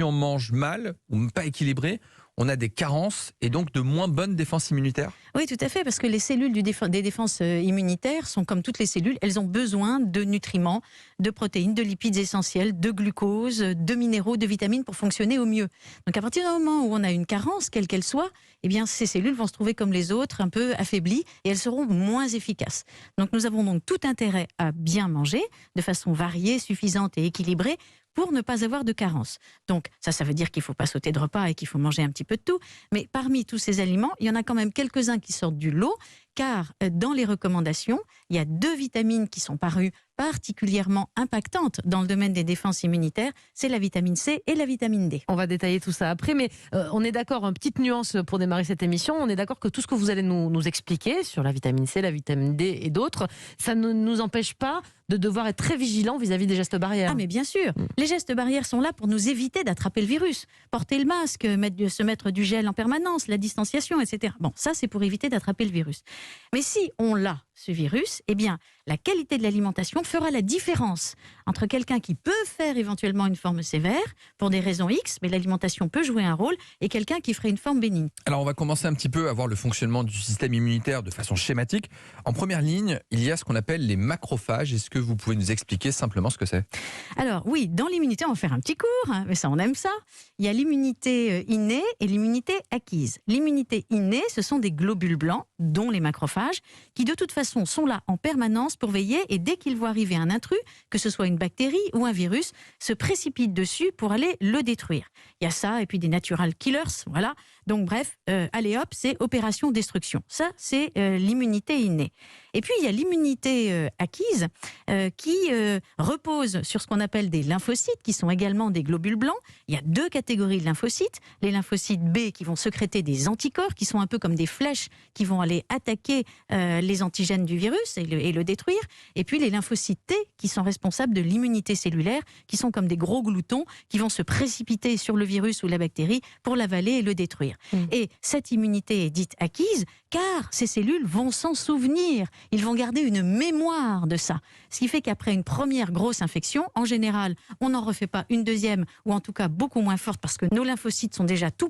si on mange mal ou pas équilibré, on a des carences et donc de moins bonnes défenses immunitaires? Oui, tout à fait, parce que les cellules des défenses immunitaires sont comme toutes les cellules, elles ont besoin de nutriments, de protéines, de lipides essentiels, de glucose, de minéraux, de vitamines pour fonctionner au mieux. Donc à partir du moment où on a une carence, quelle qu'elle soit, eh bien ces cellules vont se trouver comme les autres, un peu affaiblies, et elles seront moins efficaces. Donc nous avons donc tout intérêt à bien manger, de façon variée, suffisante et équilibrée, pour ne pas avoir de carence. Donc ça veut dire qu'il ne faut pas sauter de repas et qu'il faut manger un petit peu de tout. Mais parmi tous ces aliments, il y en a quand même quelques-uns qui sortent du lot, car dans les recommandations, il y a 2 vitamines qui sont parues particulièrement impactantes dans le domaine des défenses immunitaires, c'est la vitamine C et la vitamine D. On va détailler tout ça après, mais on est d'accord, une petite nuance pour démarrer cette émission, on est d'accord que tout ce que vous allez nous expliquer sur la vitamine C, la vitamine D et d'autres, ça ne nous empêche pas de devoir être très vigilants vis-à-vis des gestes barrières. Ah mais bien sûr, les gestes barrières sont là pour nous éviter d'attraper le virus. Porter le masque, se mettre du gel en permanence, la distanciation, etc. Bon, ça c'est pour éviter d'attraper le virus. Mais si on l'a, ce virus, eh bien, la qualité de l'alimentation fera la différence entre quelqu'un qui peut faire éventuellement une forme sévère pour des raisons X, mais l'alimentation peut jouer un rôle, et quelqu'un qui ferait une forme bénigne. Alors on va commencer un petit peu à voir le fonctionnement du système immunitaire de façon schématique. En première ligne, il y a ce qu'on appelle les macrophages. Est-ce que vous pouvez nous expliquer simplement ce que c'est? Alors oui, dans l'immunité, on va faire un petit cours, hein, mais ça on aime ça. Il y a l'immunité innée et l'immunité acquise. L'immunité innée, ce sont des globules blancs, dont les macrophages, qui de toute façon sont là en permanence pour veiller, et dès qu'ils voient arriver un intrus, que ce soit une bactérie ou un virus, se précipitent dessus pour aller le détruire. Il y a ça, et puis des natural killers, voilà. Donc bref, allez hop, c'est opération destruction. Ça, c'est l'immunité innée. Et puis il y a l'immunité acquise qui repose sur ce qu'on appelle des lymphocytes, qui sont également des globules blancs. Il y a 2 catégories de lymphocytes. Les lymphocytes B qui vont sécréter des anticorps, qui sont un peu comme des flèches qui vont aller attaquer les antigènes du virus et le détruire. Et puis les lymphocytes T qui sont responsables de l'immunité cellulaire, qui sont comme des gros gloutons qui vont se précipiter sur le virus ou la bactérie pour l'avaler et le détruire. Et cette immunité est dite acquise car ces cellules vont s'en souvenir. Ils vont garder une mémoire de ça. Ce qui fait qu'après une première grosse infection, en général, on n'en refait pas une deuxième, ou en tout cas beaucoup moins forte, parce que nos lymphocytes sont déjà tout